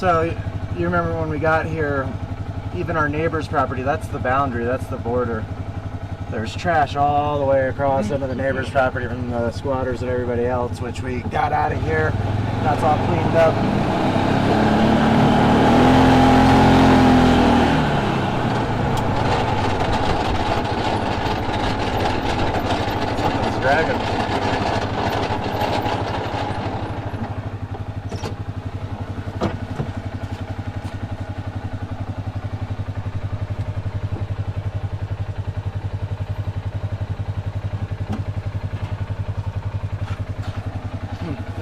So you remember when we got here, even our neighbor's property, that's the boundary, that's the border. There's trash all the way across into the neighbor's property from the squatters and everybody else, which we got out of here. That's all cleaned up. Something's dragging.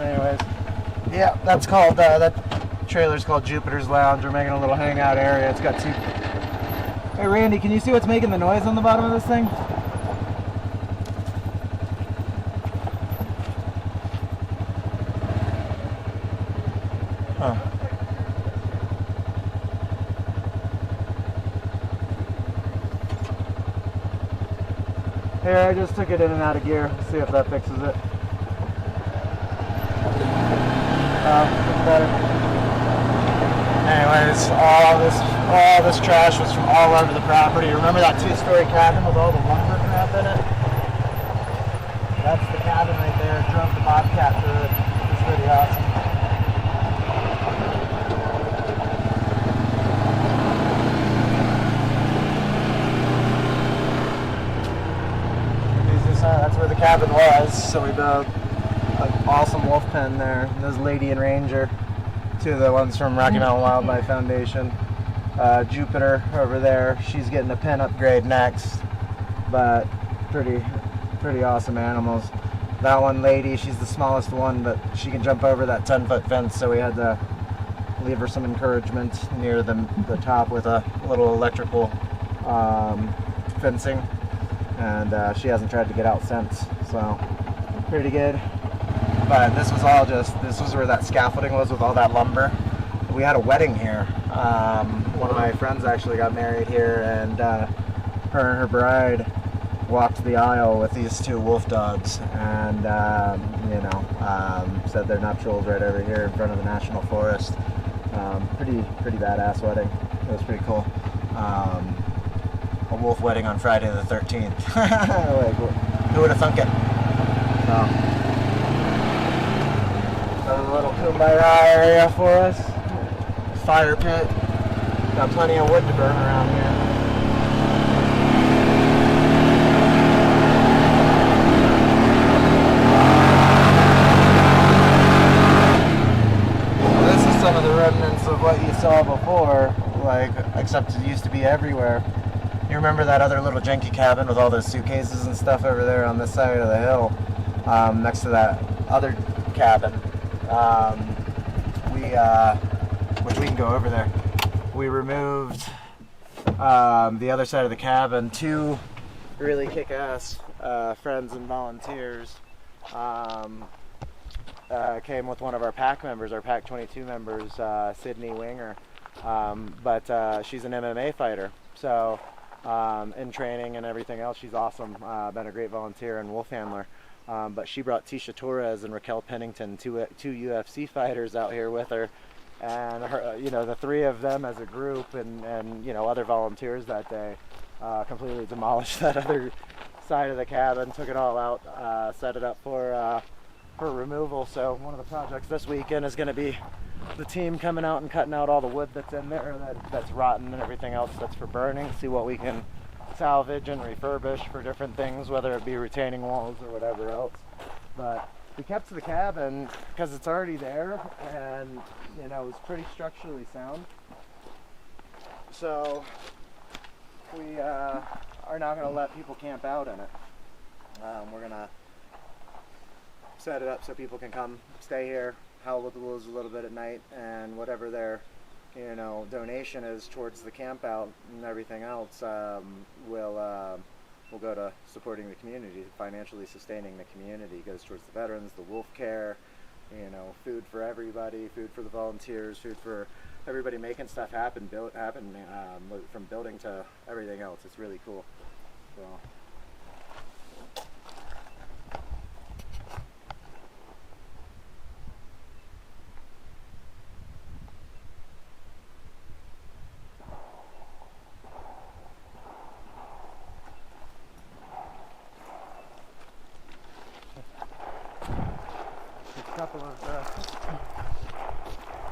Anyways, yeah, that's called, that trailer's called Jupiter's Lounge. We're making a little hangout area. It's got two... Hey Randy, can you see what's making the noise on the bottom of this thing? Huh. Here, I just took it in and out of gear. See if that fixes it. Better. Anyways, all this trash was from all over the property. Remember that two-story cabin with all the lumber crap in it? That's the cabin right there. Drove the Bobcat through it. It's pretty awesome. That's where the cabin was. So we built an awesome wolf pen there. And there's Lady and Ranger, two of the ones from Rocky Mountain Wildlife Foundation. Jupiter over there, she's getting a pen upgrade next, but pretty awesome animals. That one lady, she's the smallest one, but she can jump over that 10-foot fence, so we had to leave her some encouragement near the top with a little electrical fencing, and she hasn't tried to get out since, so pretty good. But this was where that scaffolding was with all that lumber. We had a wedding here. One of my friends actually got married here, and her and her bride walked the aisle with these two wolf dogs, and said their nuptials right over here in front of the National Forest. Pretty badass wedding. It was pretty cool. A wolf wedding on Friday the 13th. Like, who would have thunk it? So, another little kumbaya area for us. Fire pit. Got plenty of wood to burn around here. Well, this is some of the remnants of what you saw before, like, except it used to be everywhere. You remember that other little janky cabin with all those suitcases and stuff over there on this side of the hill, next to that other cabin? Which we can go over there. We removed the other side of the cabin. Two really kick-ass friends and volunteers came with one of our PAC members, our PAC 22 members, Sydney Winger. But she's an MMA fighter, so in training and everything else, she's awesome. Been a great volunteer and wolf handler. But she brought Tisha Torres and Raquel Pennington, two UFC fighters, out here with her. And her, the three of them as a group, and other volunteers that day, completely demolished that other side of the cabin, took it all out, set it up for removal. So one of the projects this weekend is going to be the team coming out and cutting out all the wood that's in there that's rotten and everything else that's for burning. See what we can salvage and refurbish for different things, whether it be retaining walls or whatever else. But we kept to the cabin because it's already there, and it's pretty structurally sound. So we are not going to let people camp out in it. We're going to set it up so people can come stay here, howl with the wolves a little bit at night, and whatever their donation is towards the camp out and everything else will go to supporting the community, financially sustaining the community. It goes towards the veterans, the wolf care, food for everybody, food for the volunteers, food for everybody, making stuff happen, from building to everything else. It's really cool. So.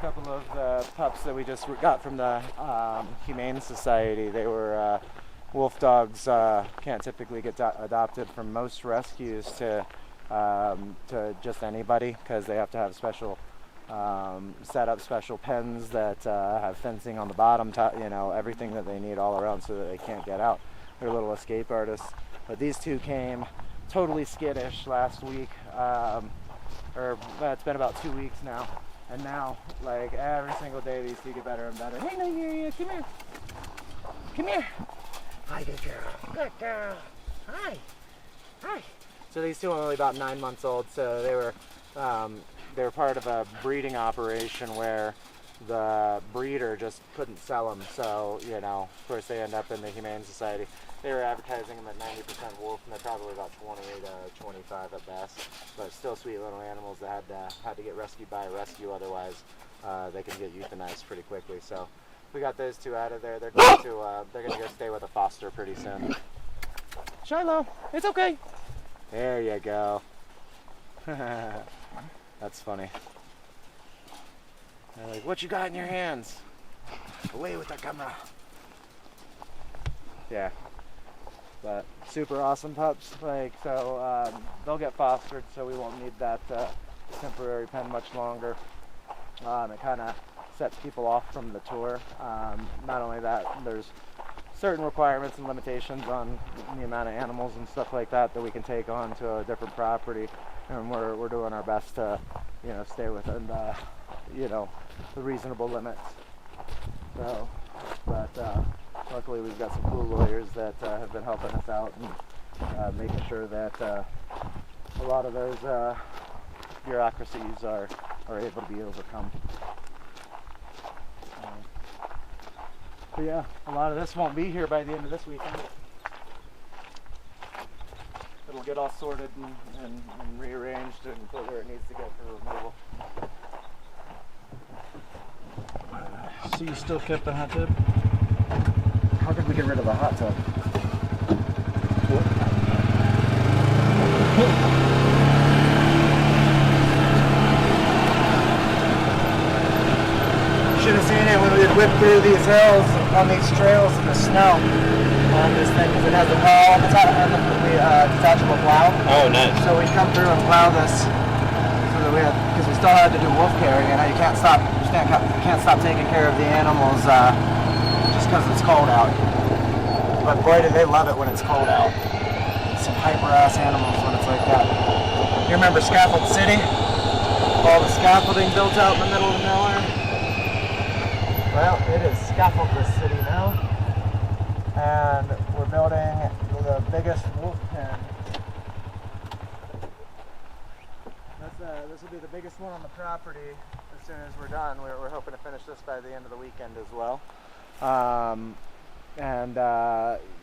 couple of pups that we just got from the Humane Society. They were wolf dogs. Can't typically get adopted from most rescues to just anybody, because they have to have special set up special pens that have fencing on the bottom, everything that they need all around so that they can't get out. They're little escape artists. But these two came totally skittish last week, it's been about 2 weeks now. And now, like, every single day these two get better and better. Hey, Nigeria, come here. Come here. Hi, good girl. Good girl. Hi. Hi. So these two are only about 9 months old, so they were part of a breeding operation where the breeder just couldn't sell them. So, of course they end up in the Humane Society. They were advertising them at 90% wolf, and they're probably about 20 to 25 at best. But still sweet little animals that had to get rescued by a rescue, otherwise they can get euthanized pretty quickly. So we got those two out of there. They're going to go stay with a foster pretty soon. Shiloh, it's okay. There you go. That's funny. They're like, what you got in your hands? Away with the camera. Yeah. But super awesome pups. They'll get fostered, so we won't need that temporary pen much longer. It kind of sets people off from the tour. Not only that, there's certain requirements and limitations on the amount of animals and stuff like that we can take on to a different property, and we're doing our best to stay within the reasonable limits. So, but luckily we've got some cool lawyers that have been helping us out and making sure that a lot of those bureaucracies are able to be overcome. But yeah, a lot of this won't be here by the end of this weekend. It'll get all sorted and rearranged and put where it needs to go for removal. So you still kept the hot tub? How could we get rid of the hot tub? Should have seen it when we would whip through these hills on these trails in the snow on this thing, because it has a plow on the top and the detachable plow. Oh, nice. So we'd come through and plow this, so that because we still had to do wolf care. You can't stop taking care of the animals just because it's cold out. But boy, do they love it when it's cold out. Some hyper-ass animals when it's like that. You remember Scaffold City? All the scaffolding built out in the middle of nowhere? Well, it is Scaffoldless City now. And we're building the biggest wolf pen. This will be the biggest one on the property as soon as we're done. We're hoping to finish this by the end of the weekend as well.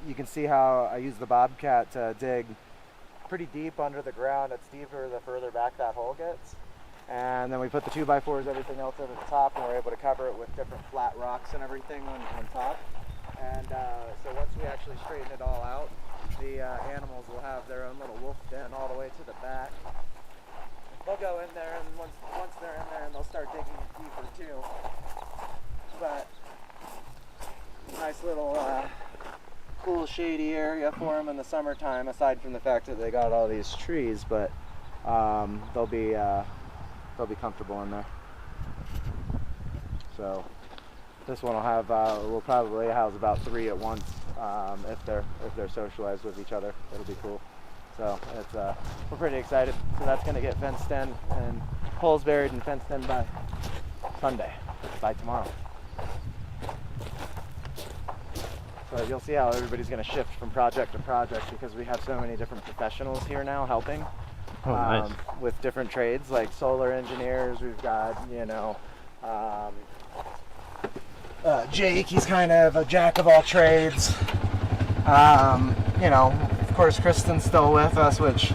You can see how I use the Bobcat to dig pretty deep under the ground. It's deeper the further back that hole gets. And then we put the 2x4s, everything else over the top, and we're able to cover it with different flat rocks and everything on top. And so once we actually straighten it all out, the animals will have their own little wolf den all the way to the back. They'll go in there, and once they're in there, and they'll start digging deeper too. But nice little cool shady area for them in the summertime, aside from the fact that they got all these trees, but they'll be comfortable in there. So this one will probably house about 3 at once if they're socialized with each other. It'll be cool. So we're pretty excited. So that's going to get fenced in and holes buried and fenced in by Sunday, by tomorrow. So you'll see how everybody's going to shift from project to project, because we have so many different professionals here now helping. Nice. With different trades, like solar engineers. We've got, Jake, he's kind of a jack of all trades. Of course, Kristen's still with us, which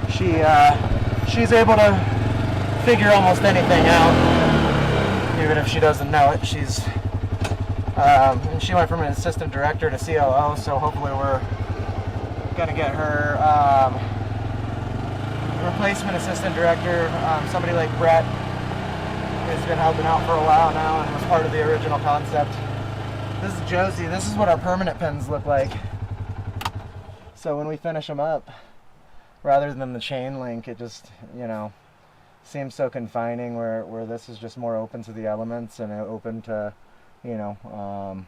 she's able to figure almost anything out, even if she doesn't know it. She went from an assistant director to COO, so hopefully we're gonna get her replacement assistant director, somebody like Brett, who's been helping out for a while now and was part of the original concept. This is Josie. This is what our permanent pins look like. So when we finish them up, rather than the chain link, it just, you know, seems so confining, where this is just more open to the elements and open to, you know,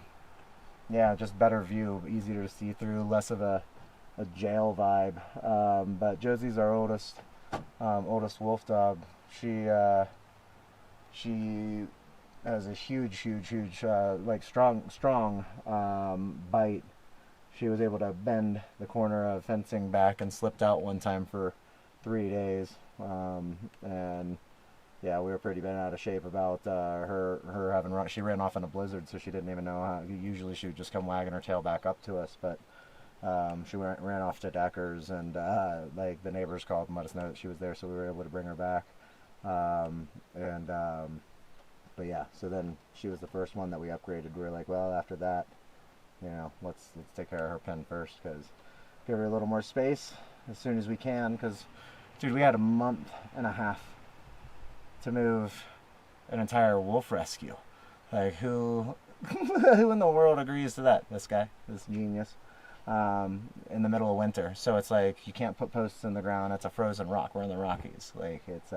yeah, just better view, easier to see through, less of a jail vibe. But Josie's our oldest wolf dog. She has a huge like strong bite. She was able to bend the corner of fencing back and slipped out one time for 3 days. And yeah, we were pretty bent out of shape about her having run. She ran off in a blizzard, so she didn't even know how. Usually she would just come wagging her tail back up to us, but she ran off to Deckers, and like the neighbors called and let us know that she was there, so we were able to bring her back. But yeah, so then she was the first one that we upgraded. We were like, well, after that, you know, let's take care of her pen first, because give her a little more space as soon as we can, because dude, we had a month and a half to move an entire wolf rescue. Like, who in the world agrees to that? This guy, this genius, in the middle of winter. So it's like, you can't put posts in the ground. It's a frozen rock. We're in the Rockies. Like, it's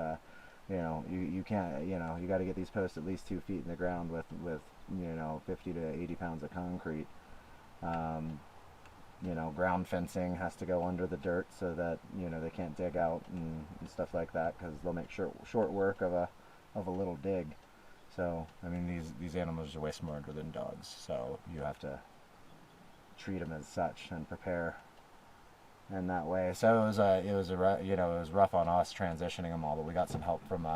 you know, you can't, you know, you got to get these posts at least 2 feet in the ground with you know, 50 to 80 pounds of concrete. You know, ground fencing has to go under the dirt so that, you know, they can't dig out and stuff like that, because they'll make short work of a little dig. So I mean, these animals are way smarter than dogs, so you have to treat them as such and prepare in that way. So it was rough on us transitioning them all, but we got some help from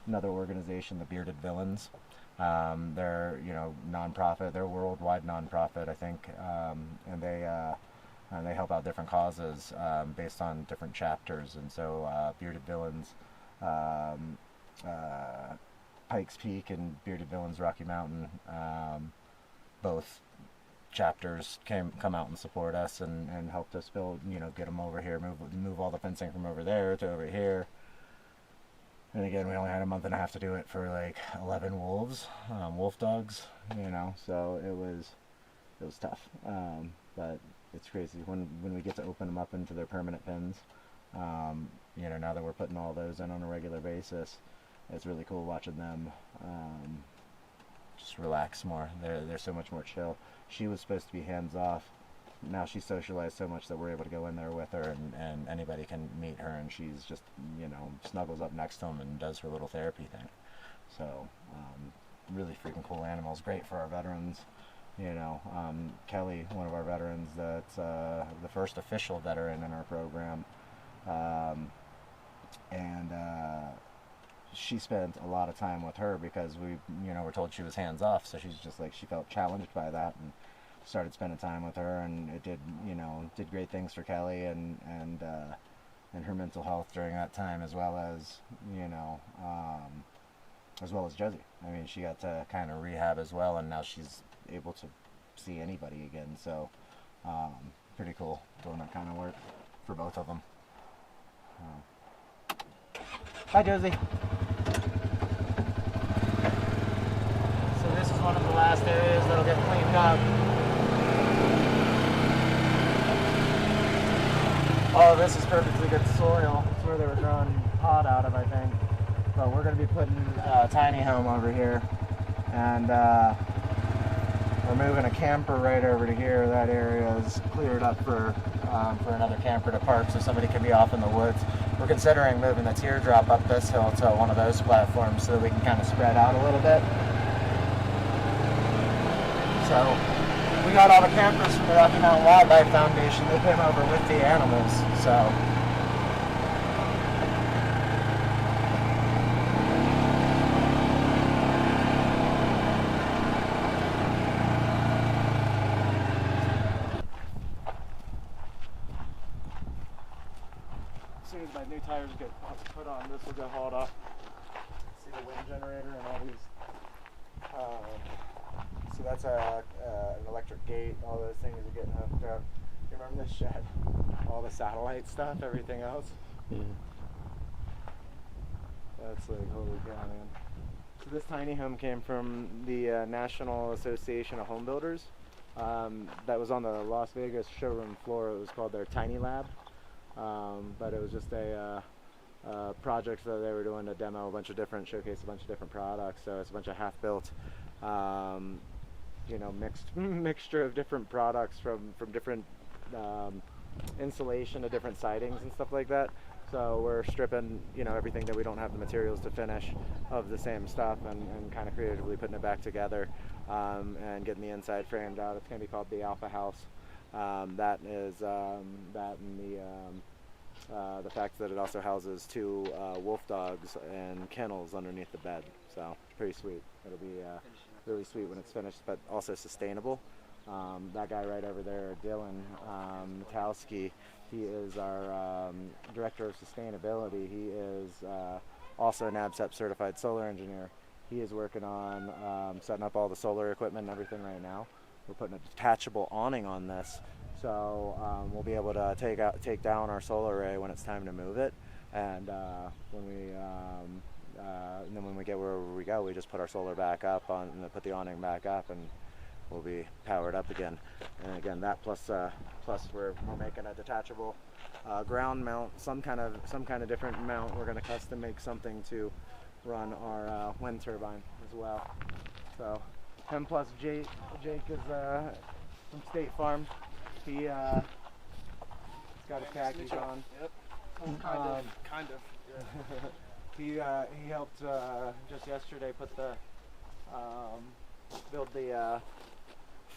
another organization, the Bearded Villains. They're, you know, nonprofit. They're a worldwide nonprofit, I think, and they help out different causes based on different chapters. And so Bearded Villains, Pikes Peak, and Bearded Villains Rocky Mountain, both chapters come out and support us and helped us build, you know, get them over here, move all the fencing from over there to over here. And again, we only had a month and a half to do it for like 11 wolf dogs, you know, so it was tough. But it's crazy when we get to open them up into their permanent pens. You know, now that we're putting all those in on a regular basis, it's really cool watching them just relax more. They're so much more chill. She was supposed to be hands off. Now she's socialized so much that we're able to go in there with her, and anybody can meet her, and she's just, you know, snuggles up next to them and does her little therapy thing. So really freaking cool animals, great for our veterans. You know, Kelly, one of our veterans, that's the first official veteran in our program, and she spent a lot of time with her because we, you know, were told she was hands off, so she's just like, she felt challenged by that and started spending time with her, and it did great things for Kelly and her mental health during that time, as well as, you know, as well as Josie. I mean, she got to kind of rehab as well, and now she's able to see anybody again. So pretty cool doing that kind of work for both of them. Bye, Josie. So this is one of the last areas that'll get cleaned up. Oh, this is perfectly good soil. It's where they were growing pot out of, I think. But we're going to be putting a tiny home over here, and we're moving a camper right over to here. That area is cleared up for another camper to park, so somebody can be off in the woods. We're considering moving the teardrop up this hill to one of those platforms so that we can kind of spread out a little bit. So we got all the campers from the Rocky Mountain Wildlife Foundation. They came over with the animals, so. As soon as my new tires get put on, this will get hauled off. See the wind generator and all these. So that's an electric gate. All those things are getting hooked up. You remember this shed? All the satellite stuff, everything else. Yeah. That's like, holy cow, man. So this tiny home came from the National Association of Home Builders. That was on the Las Vegas showroom floor. It was called their Tiny Lab. But it was just a project that they were doing to demo showcase a bunch of different products. So it's a bunch of half-built, mixture of different products from different insulation to different sidings and stuff like that. So we're stripping, everything that we don't have the materials to finish of the same stuff and kind of creatively putting it back together and getting the inside framed out. It's going to be called the Alpha House. That is that and the fact that it also houses 2 wolf dogs and kennels underneath the bed. So it's pretty sweet. It'll be really sweet when it's finished, but also sustainable. That guy right over there, Dylan Matowski, he is our Director of Sustainability. He is also an ABCEP certified solar engineer. He is working on setting up all the solar equipment and everything right now. We're putting a detachable awning on this, so we'll be able to take down our solar array when it's time to move it, and then when we get wherever we go, we just put our solar back up and put the awning back up, and we'll be powered up again. And again, that plus we're making a detachable ground mount, some kind of different mount. We're going to custom make something to run our wind turbine as well. So him plus Jake is from State Farm. He's got his khakis on. Yep. Kind of. Yeah. He helped just yesterday put build the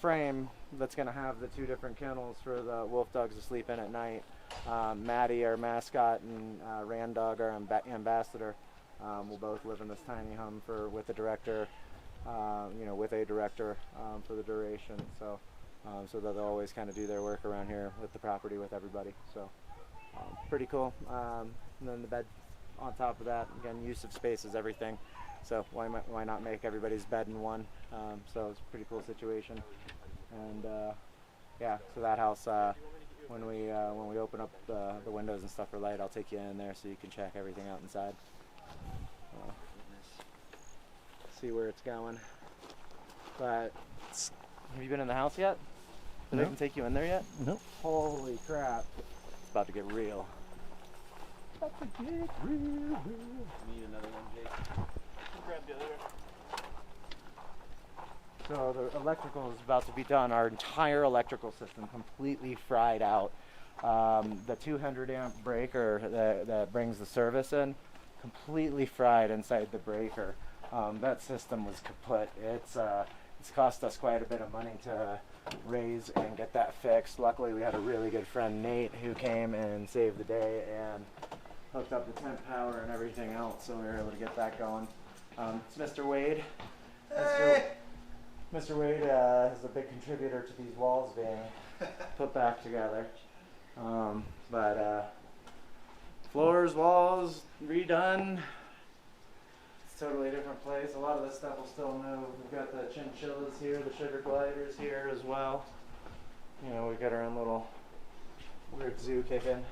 frame that's going to have the 2 different kennels for the wolf dogs to sleep in at night. Maddie, our mascot, and Randog, our ambassador, will both live in this tiny home with a director for the duration. So that they'll always kind of do their work around here with the property with everybody. So pretty cool. And then the bed on top of that. Again, use of space is everything. So why not make everybody's bed in one? So it's a pretty cool situation. And so that house, when we open up the windows and stuff for light, I'll take you in there so you can check everything out inside. See where it's going. But have you been in the house yet? Did they even take you in there yet? Nope. Holy crap! It's about to get real. About to get real. Need another one, Jake. Grab the other one. So the electrical is about to be done. Our entire electrical system completely fried out. The 200 amp breaker that brings the service in, completely fried inside the breaker. That system was kaput. It's cost us quite a bit of money to raise and get that fixed. Luckily, we had a really good friend, Nate, who came and saved the day and hooked up the tent power and everything else, so we were able to get that going. It's Mr. Wade. Hey! Mr. Wade is a big contributor to these walls being put back together. But floors, walls, redone. It's a totally different place. A lot of this stuff will still move. We've got the chinchillas here, the sugar gliders here as well. We've got our own little weird zoo kicking.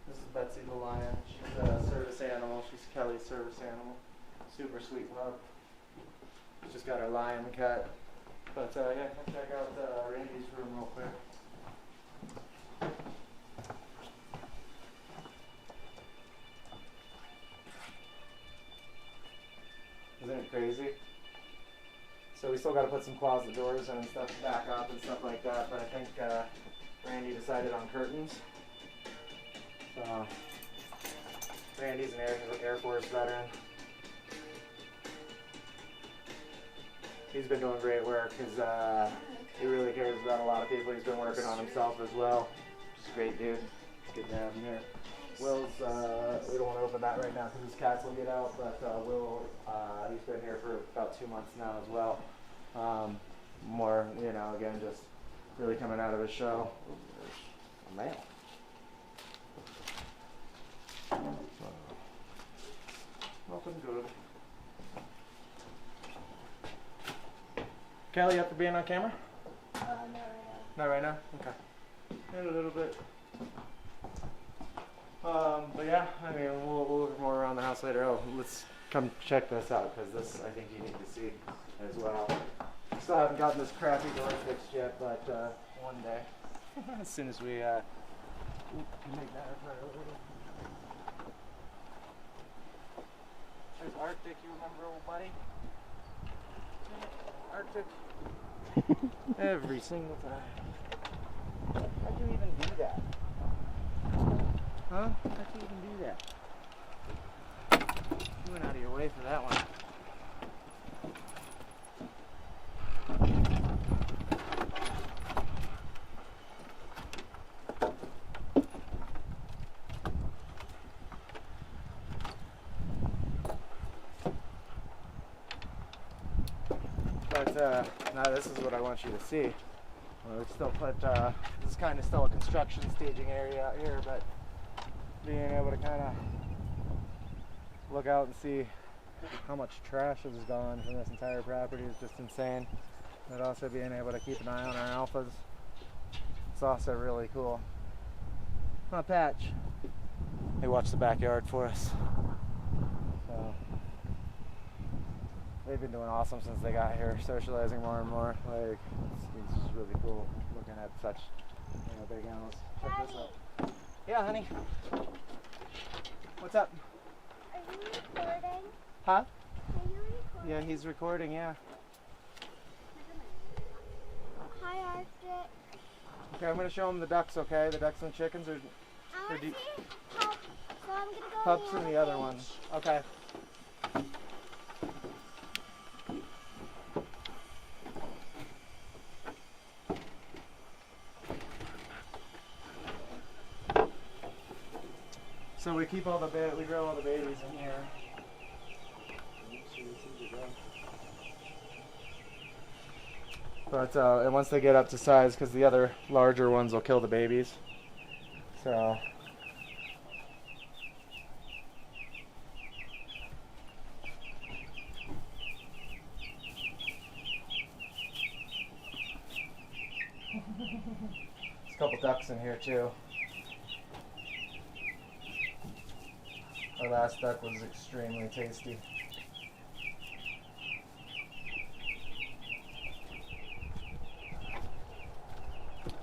This is Betsy the lion. She's a service animal. She's Kelly's service animal. Super sweet pup. She's just got her lion cut. But let's check out Randy's room real quick. Isn't it crazy? So we still got to put some closet doors and stuff back up and stuff like that, but I think Randy decided on curtains. So Randy's an Air Force veteran. He's been doing great work because he really cares about a lot of people. He's been working on himself as well. Just a great dude. It's good to have him here. Will's, we don't want to open that right now because his cats will get out, but Will, he's been here for about 2 months now as well. More, again, just really coming out of his shell. A male. Nothing good. Kelly, up for being on camera? Not right now? Okay. In a little bit. But yeah, I mean, we'll look more around the house later. Oh, let's come check this out, because this I think you need to see as well. Still haven't gotten this crappy door fixed yet, but one day, as soon as we can make that a priority. There's Arctic, you remember, old buddy? Arctic. Every single time. How'd you even do that? Huh? How'd you even do that? You went out of your way for that one. But now this is what I want you to see. We still put, this is kind of still a construction staging area out here, but being able to kind of look out and see how much trash has gone from this entire property is just insane. But also being able to keep an eye on our alphas, it's also really cool. Huh, Patch? They watch the backyard for us. So they've been doing awesome since they got here, socializing more and more. Like, it's just really cool looking at such, big animals. Check this out. Yeah, honey. What's up? Are you recording? Huh? Are you recording? Yeah, he's recording, yeah. Hi, Arctic. Okay, I'm gonna show him the ducks, okay? The ducks and chickens are I want to do- see pups, so I'm going to go pups and the other cage. ones. Okay. So we keep all the we grow all the babies in here. But and once they get up to size, because the other larger ones will kill the babies. So there's a couple ducks in here too. Our last duck was extremely tasty.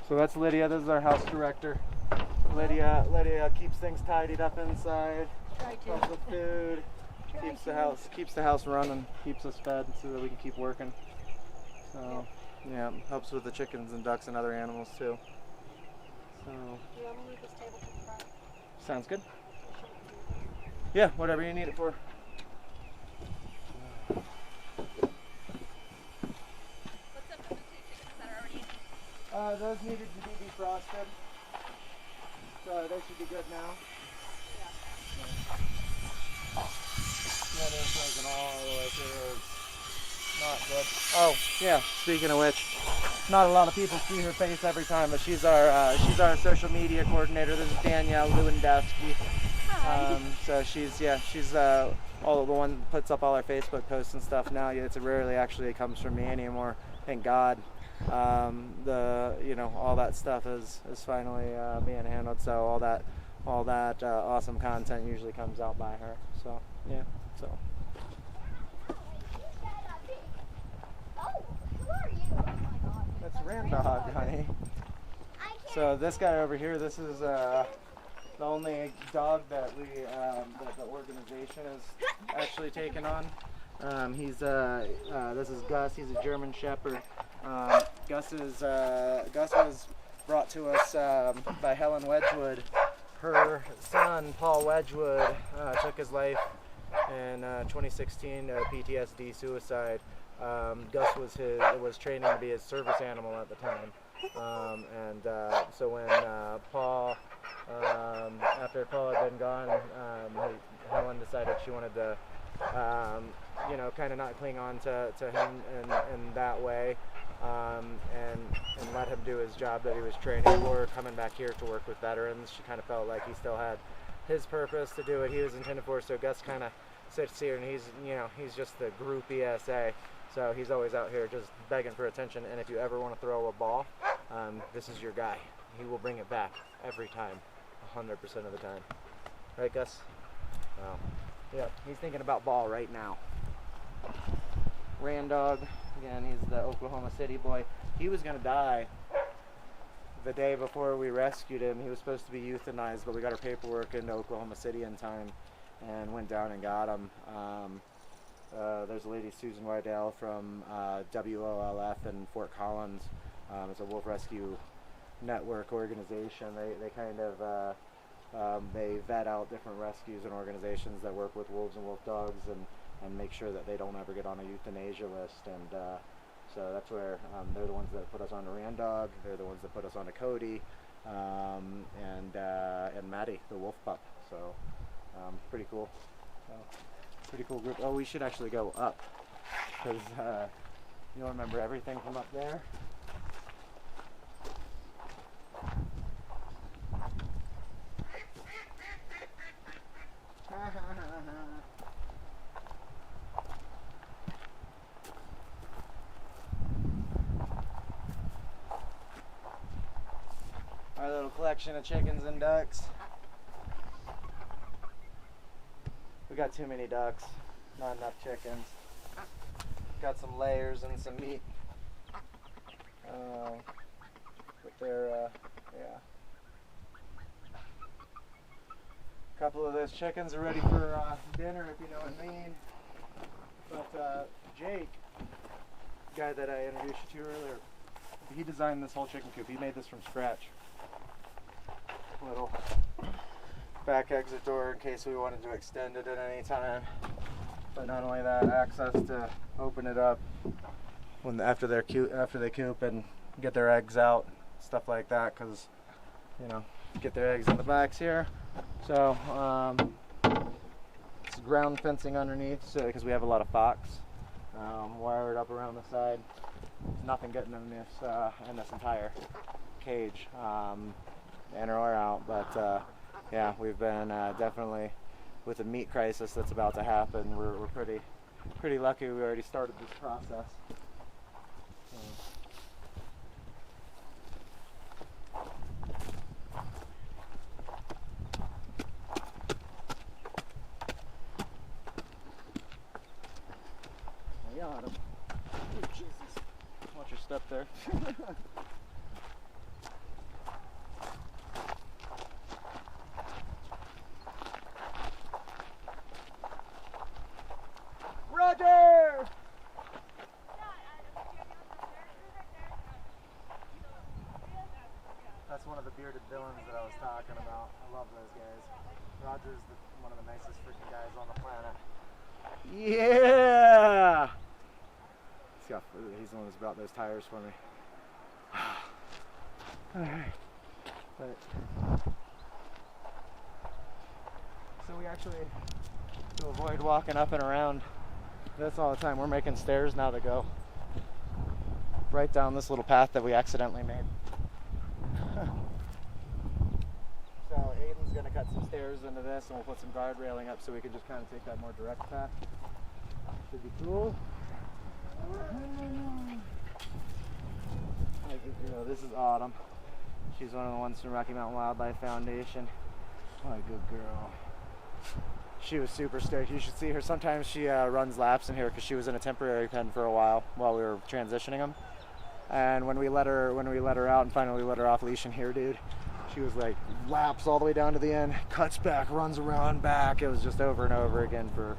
So that's Lydia. This is our house director. Lydia keeps things tidied up inside. Helps with food. Keeps the house running. Keeps us fed so that we can keep working. So yeah, helps with the chickens and ducks and other animals too. So Do you want me to move this table to the front? sounds good. Yeah, whatever you need it for. What's up with the two chickens that are already in? Those needed to be defrosted. So they should be good now. Yeah, there's like an all the way through. It's not good. Oh, yeah, speaking of which, not a lot of people see her face every time, but she's our social media coordinator. This is Danielle Lewandowski. So she's all the one that puts up all our Facebook posts and stuff now. Yeah, it's rarely actually it comes from me anymore. Thank God. All that stuff is finally being handled. So all that awesome content usually comes out by her. So yeah. So. Oh, who are you? Oh my God. That's Randog, honey. I can't. So this guy over here, this is the only dog that that the organization has actually taken on. This is Gus. He's a German Shepherd. Gus was brought to us by Helen Wedgwood. Her son, Paul Wedgwood, took his life in 2016, PTSD, suicide. Gus was training to be his service animal at the time, so when Paul, after Paul had been gone, Helen decided she wanted to, kind of not cling on to him in that way, and let him do his job that he was training for, coming back here to work with veterans. She kind of felt like he still had his purpose to do what he was intended for. So Gus kind of sits here and he's just the group ESA. So he's always out here just begging for attention. And if you ever want to throw a ball, this is your guy. He will bring it back every time, 100% of the time. Right, Gus? Wow. Yep, he's thinking about ball right now. Randog, again, he's the Oklahoma City boy. He was going to die the day before we rescued him. He was supposed to be euthanized, but we got our paperwork into Oklahoma City in time and went down and got him. There's a lady, Susan Wydell, from WOLF in Fort Collins. It's a wolf rescue network organization. They kind of they vet out different rescues and organizations that work with wolves and wolf dogs and make sure that they don't ever get on a euthanasia list. And so that's where they're the ones that put us on a Randog. They're the ones that put us on a Cody and Maddie, the wolf pup. So pretty cool. Pretty cool group. Oh, we should actually go up because you'll remember everything from up there. Our little collection of chickens and ducks. We got too many ducks, not enough chickens. Got some layers and some meat. But they're, yeah. A couple of those chickens are ready for dinner, if you know what I mean. But Jake, the guy that I introduced you to earlier, he designed this whole chicken coop. He made this from scratch. Little back exit door in case we wanted to extend it at any time. But not only that, access to open it up when after they coop and get their eggs out, stuff like that, because you know, get their eggs in the backs here. So it's ground fencing underneath, so because we have a lot of fox wired up around the side. Nothing getting in this entire cage, in or out. But yeah, we've been definitely with the meat crisis that's about to happen. We're pretty lucky we already started this process. I got him. Oh, Jesus. Watch your step there. Roger! That's one of the bearded villains that I was talking about. I love those guys. Roger's one of the nicest freaking guys on the planet. Yeah! He's the one who's brought those tires for me. Alright. So we actually, to avoid walking up and around this all the time, we're making stairs now to go right down this little path that we accidentally made. So Aiden's going to cut some stairs into this and we'll put some guard railing up so we can just kind of take that more direct path. Should be cool. This is Autumn. She's one of the ones from Rocky Mountain Wildlife Foundation. What a good girl. She was super stoked. You should see her. Sometimes she runs laps in here because she was in a temporary pen for a while we were transitioning them. And when we let her out and finally let her off leash in here, dude, she was like laps all the way down to the end, cuts back, runs around back. It was just over and over again for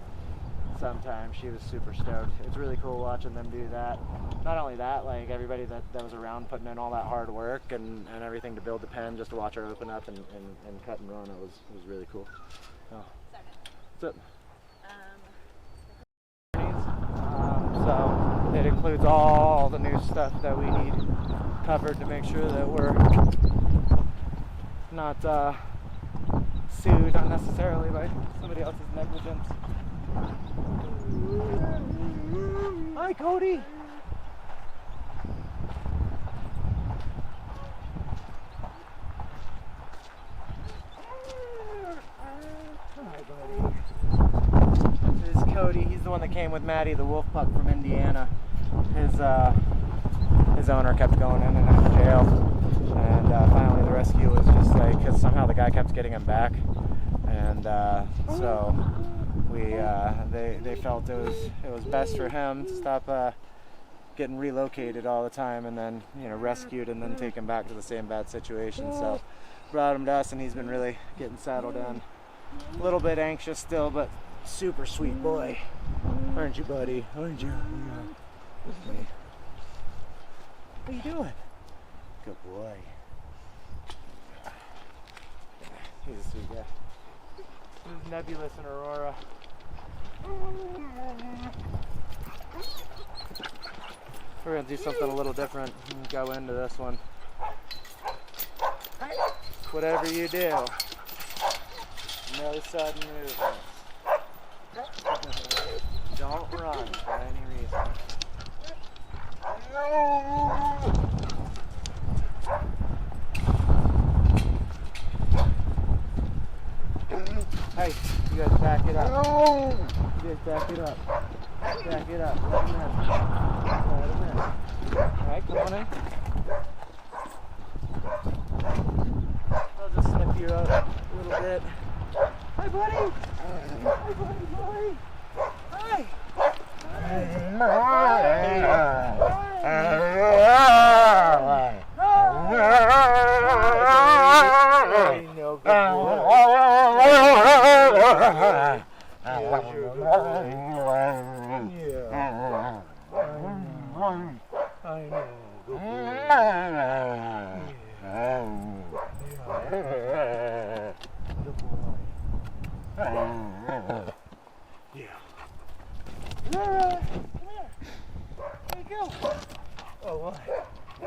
some time. She was super stoked. It's really cool watching them do that. Not only that, like everybody that was around putting in all that hard work and everything to build the pen, just to watch her open up and cut and run, it was really cool. Oh. What's up? So it includes all the new stuff that we need covered to make sure that we're not sued unnecessarily by somebody else's negligence. Hi, Cody. Hi, buddy. This is Cody. He's the one that came with Maddie, the wolf pup from Indiana. his owner kept going in and out of jail, and finally the rescue was just like, because somehow the guy kept getting him back, and so they felt it was best for him to stop getting relocated all the time, and then rescued and then taken back to the same bad situation. So brought him to us, and he's been really getting settled in. A little bit anxious still, but super sweet boy. Aren't you, buddy? Aren't you? Yeah. What are you doing? Good boy. He's a sweet guy. This is Nebulous and Aurora. We're going to do something a little different and go into this one. Whatever you do, no sudden movements. Don't run for any reason. Hey, you guys back it up. You guys back it up. Back it up. Let him in. Let him in. Alright, come on in. I'll just snip you up a little bit. Hi, buddy. Hi, buddy, boy. Hi.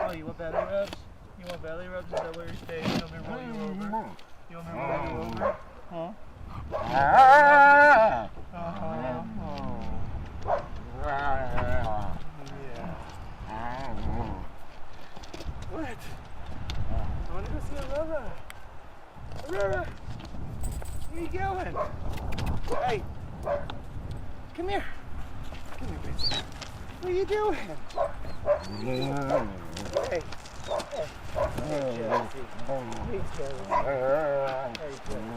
Oh, you want belly rubs? You want belly rubs? Is that where you're staying? You want me to roll you over? You want me to roll you over? Huh? What? I want to go see Aurora. Aurora! Where you going? Hey! Come here. Come here, bitch. What are you doing? Hey. Hey. Hey, Josie. Hey, Josie. Hey, Josie.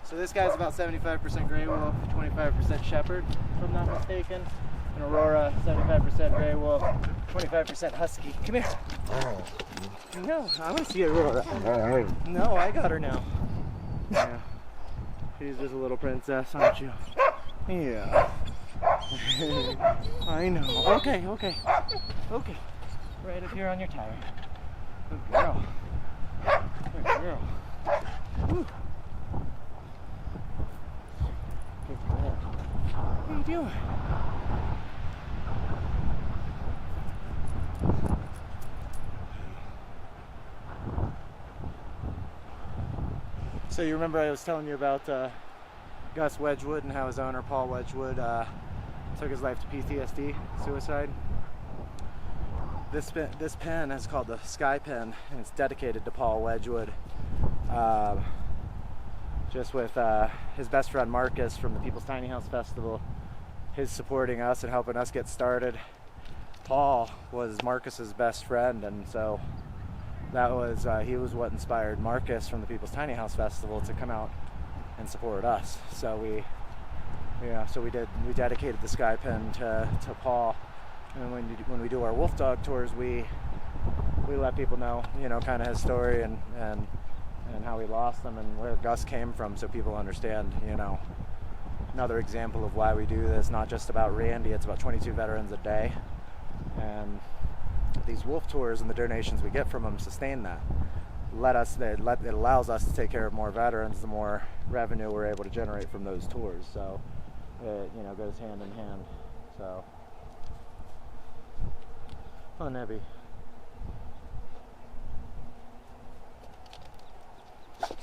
So this guy's about 75% gray wolf, 25% shepherd, if I'm not mistaken. And Aurora, 75% gray wolf, 25% husky. Come here. No, I want to see Aurora. No, I got her now. Yeah. She's just a little princess, aren't you? Yeah. I know. Okay. Okay. Right up here on your tire. Good girl. Good girl. Woo. Good girl. What are you doing? So you remember I was telling you about Gus Wedgwood and how his owner, Paul Wedgwood, took his life to PTSD, suicide? This pen is called the Sky Pen, and it's dedicated to Paul Wedgwood. Just with his best friend Marcus from the People's Tiny House Festival, his supporting us and helping us get started. Paul was Marcus's best friend, and so that was he was what inspired Marcus from the People's Tiny House Festival to come out and support us. So we dedicated the Sky Pen to Paul, and when we do our Wolf Dog tours, we let people know, kind of his story and how we lost them and where Gus came from, so people understand, another example of why we do this. Not just about Randy, it's about 22 veterans a day, and these wolf tours and the donations we get from them sustain that. It allows us to take care of more veterans. The more revenue we're able to generate from those tours, so it goes hand in hand. So, oh, Nebby.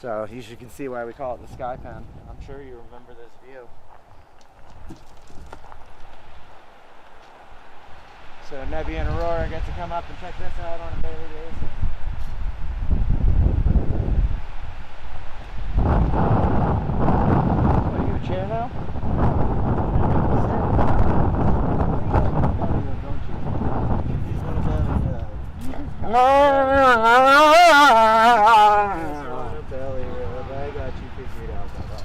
So you can see why we call it the Sky Pen. I'm sure you remember this view. So Nebby and Aurora get to come up and check this out on a daily basis. belly rub. I got you figured out, Bubba.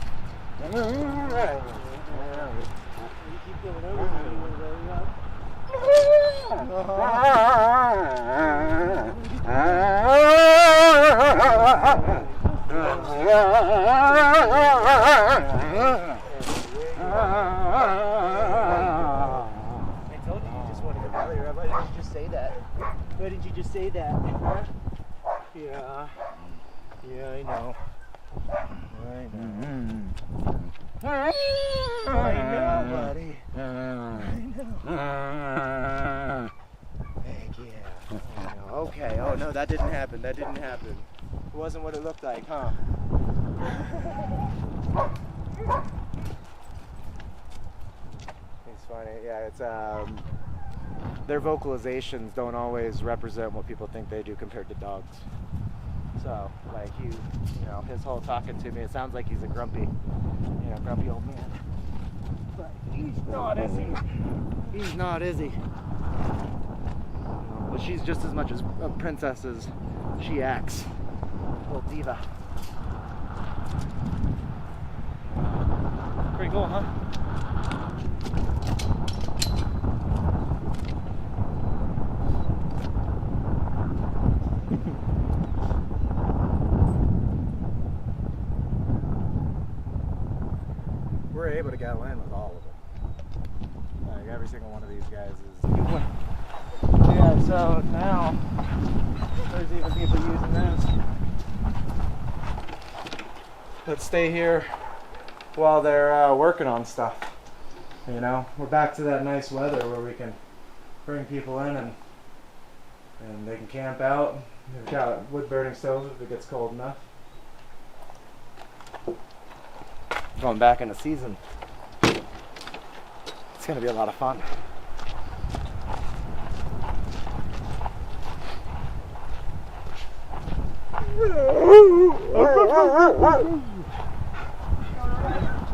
You keep going over there, you want to belly rub? I told you you just wanted a belly rub. Why didn't you just say that? Why didn't you just say that? Huh? Yeah. Yeah, I know. I know, buddy. I know. Heck yeah. I know. Okay. Oh no, that didn't happen. That didn't happen. It wasn't what it looked like, huh? It's funny. Yeah, it's their vocalizations don't always represent what people think they do compared to dogs. So, like you know, his whole talking to me, it sounds like he's a grumpy old man. But he's not, is he? He's not, is he? But she's just as much as a princess as she acts. Little diva. Pretty cool, huh? We're able to go in with all of them. Like every single one of these guys is. Yeah, so now there's even people using this that stay here while they're working on stuff. You know, we're back to that nice weather where we can bring people in and they can camp out. We've got wood burning stoves if it gets cold enough. Going back into season. It's going to be a lot of fun.